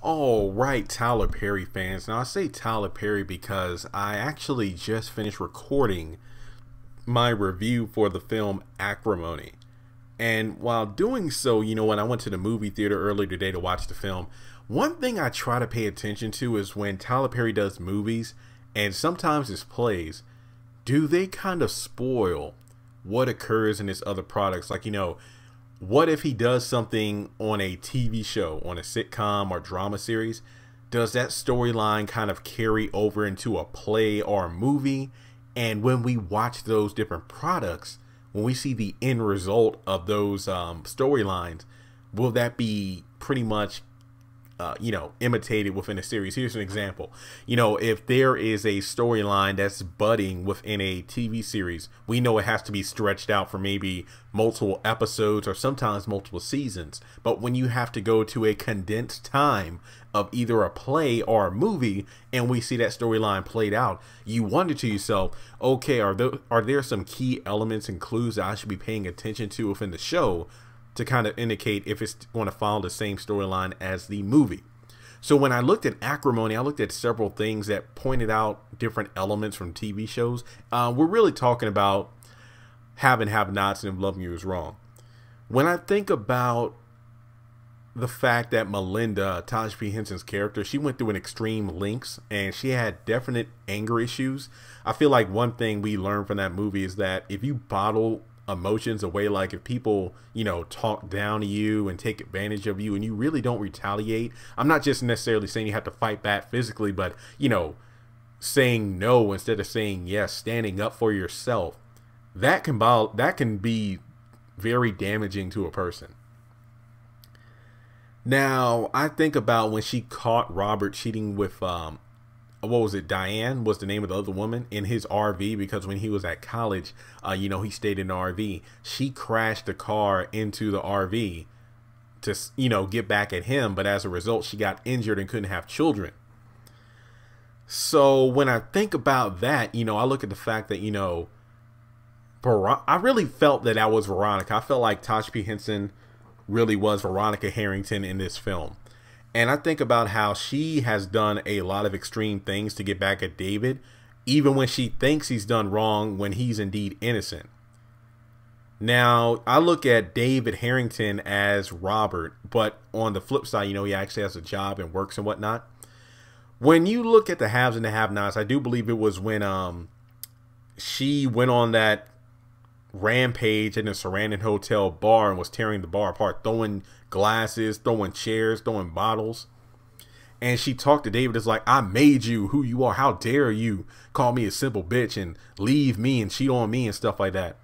All right, Tyler Perry fans. Now, I say Tyler Perry because I actually just finished recording my review for the film Acrimony. And while doing so, when I went to the movie theater earlier today to watch the film, one thing I try to pay attention to is when Tyler Perry does movies and sometimes his plays, do they kind of spoil what occurs in his other products? Like, what if he does something on a TV show, on a sitcom or drama series? Does that storyline kind of carry over into a play or a movie? And when we watch those different products, when we see the end result of those storylines, will that be pretty much imitated within a series? Here's an example. If there is a storyline that's budding within a TV series, we know it has to be stretched out for maybe multiple episodes or sometimes multiple seasons. But when you have to go to a condensed time of either a play or a movie and we see that storyline played out, you wonder to yourself, okay, are there some key elements and clues that I should be paying attention to within the show to kind of indicate if it's going to follow the same storyline as the movie? So when I looked at Acrimony, I looked at several things that pointed out different elements from TV shows. We're really talking about have and have-nots and if loving you is wrong. When I think about the fact that Melinda, Taj P. Henson's character, she went through an extreme lengths and she had definite anger issues. I feel like one thing we learned from that movie is that if you bottle emotions away, like if people talk down to you and take advantage of you and you really don't retaliate, I'm not just necessarily saying you have to fight back physically, but saying no instead of saying yes, standing up for yourself, that can be very damaging to a person. Now I think about when she caught Robert cheating with what was it, Diane was the name of the other woman, in his RV, because when he was at college, he stayed in the RV. She crashed the car into the RV to, get back at him. But as a result, she got injured and couldn't have children. So when I think about that, I look at the fact that, I really felt that was Veronica. I felt like Taj P. Henson really was Veronica Harrington in this film. And I think about how she has done a lot of extreme things to get back at David, even when she thinks he's done wrong when he's indeed innocent. Now, I look at David Harrington as Robert, but on the flip side, he actually has a job and works and whatnot. When you look at the haves and the have-nots, I do believe it was when she went on that rampage in the Sarandon Hotel bar and was tearing the bar apart, throwing glasses, throwing chairs, throwing bottles. And she talked to David. It's like, I made you who you are. How dare you call me a simple bitch and leave me and cheat on me and stuff like that.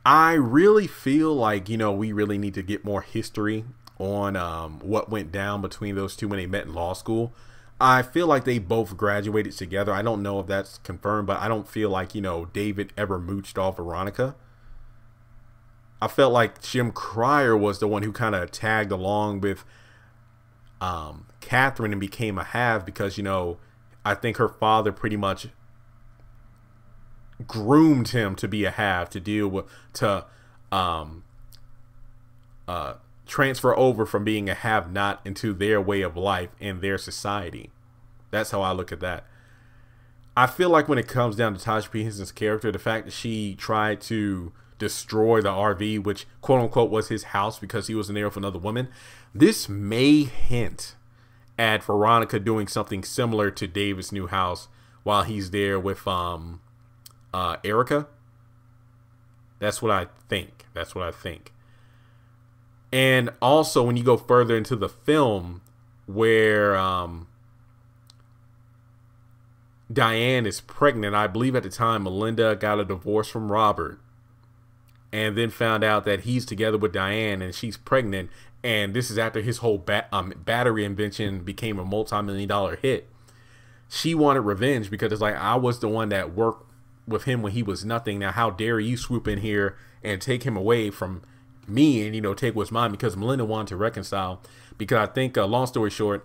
I really feel like, we really need to get more history on what went down between those two when they met in law school. I feel like they both graduated together. I don't know if that's confirmed, but I don't feel like, David ever mooched off Veronica. I felt like Jim Cryer was the one who kind of tagged along with Catherine and became a have because, I think her father pretty much groomed him to be a have, to deal with, to transfer over from being a have-not into their way of life and their society. That's how I look at that. I feel like when it comes down to Taj P. Henson's character, the fact that she tried to destroy the RV, which quote unquote was his house because he was in there with another woman, this may hint at Veronica doing something similar to David's new house while he's there with Erica. That's what I think. That's what I think. And also, when you go further into the film, where Diane is pregnant, I believe at the time Melinda got a divorce from Robert, and then found out that he's together with Diane and she's pregnant. And this is after his whole battery invention became a multi-million-dollar hit. She wanted revenge because it's like, I was the one that worked with him when he was nothing. Now, how dare you swoop in here and take him away from me and take what's mine? Because Melinda wanted to reconcile, because I think long story short,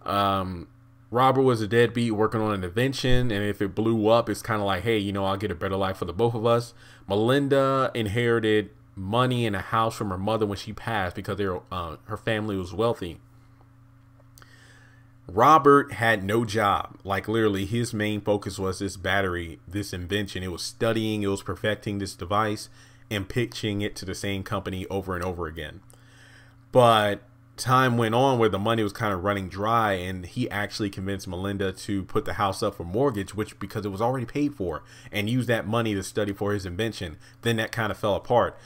Robert was a deadbeat working on an invention, and if it blew up, it's kind of like, hey, I'll get a better life for the both of us. Melinda inherited money and a house from her mother when she passed because her family was wealthy. Robert had no job. Like literally his main focus was this battery, this invention. It was studying, it was perfecting this device and pitching it to the same company over and over again. But time went on where the money was kind of running dry, and he actually convinced Melinda to put the house up for mortgage, which because it was already paid for, and use that money to study for his invention. Then that kind of fell apart.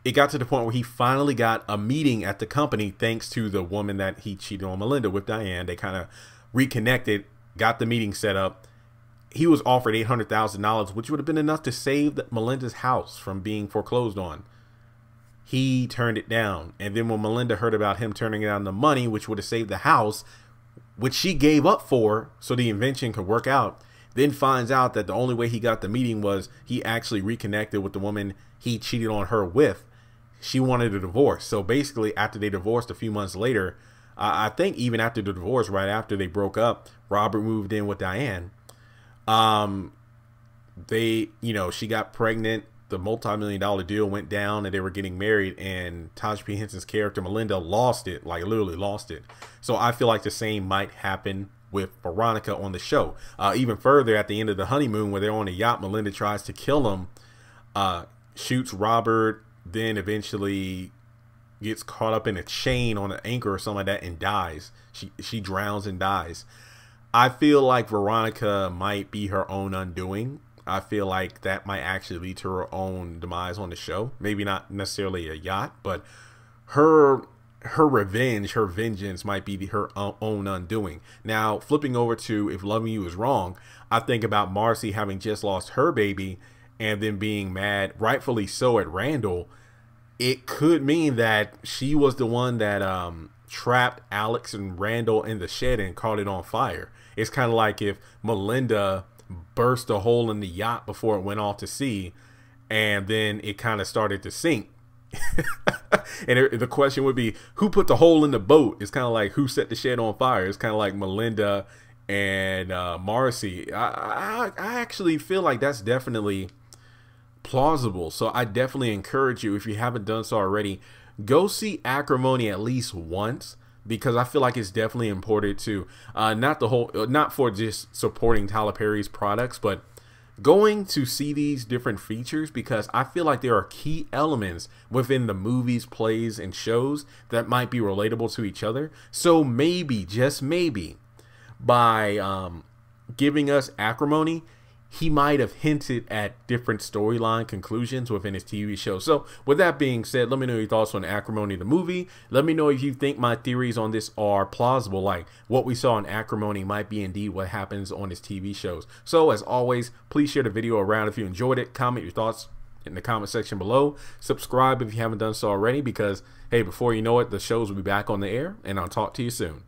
It got to the point where he finally got a meeting at the company thanks to the woman that he cheated on Melinda with, Diane. They kind of reconnected, got the meeting set up. He was offered $800,000, which would have been enough to save Melinda's house from being foreclosed on. He turned it down. And then when Melinda heard about him turning down the money, which would have saved the house, which she gave up for so the invention could work out, then finds out that the only way he got the meeting was he actually reconnected with the woman he cheated on her with. She wanted a divorce. So basically, after they divorced a few months later, I think even after the divorce, right after they broke up, Robert moved in with Diane. She got pregnant. The multi-million-dollar deal went down and they were getting married, and Taj P. Henson's character Melinda lost it, like literally lost it. So I feel like the same might happen with Veronica on the show. Even further, at the end of the honeymoon where they're on a yacht, Melinda tries to kill him, shoots Robert, then eventually gets caught up in a chain on an anchor or something like that and dies. She drowns and dies. I feel like Veronica might be her own undoing. I feel like that might actually lead to her own demise on the show. Maybe not necessarily a yacht, but her revenge, her vengeance might be her own undoing. Now, flipping over to If Loving You Is Wrong, I think about Marcy having just lost her baby and then being mad, rightfully so, at Randall. It could mean that she was the one that trapped Alex and Randall in the shed and caught it on fire. It's kind of like if Melinda burst a hole in the yacht before it went off to sea, and then it kind of started to sink. And the question would be, who put the hole in the boat? It's kind of like, who set the shed on fire? It's kind of like Melinda and Marcy. I actually feel like that's definitely plausible. So I definitely encourage you, if you haven't done so already, go see Acrimony at least once, because I feel like it's definitely important to not for just supporting Tyler Perry's products, but going to see these different features, because I feel like there are key elements within the movies, plays, and shows that might be relatable to each other. So maybe, just maybe, by giving us Acrimony, he might have hinted at different storyline conclusions within his TV show. So with that being said, let me know your thoughts on Acrimony the movie. Let me know if you think my theories on this are plausible, like what we saw in Acrimony might be indeed what happens on his TV shows. So as always, please share the video around if you enjoyed it. Comment your thoughts in the comment section below. Subscribe if you haven't done so already, because hey, before you know it, the shows will be back on the air, and I'll talk to you soon.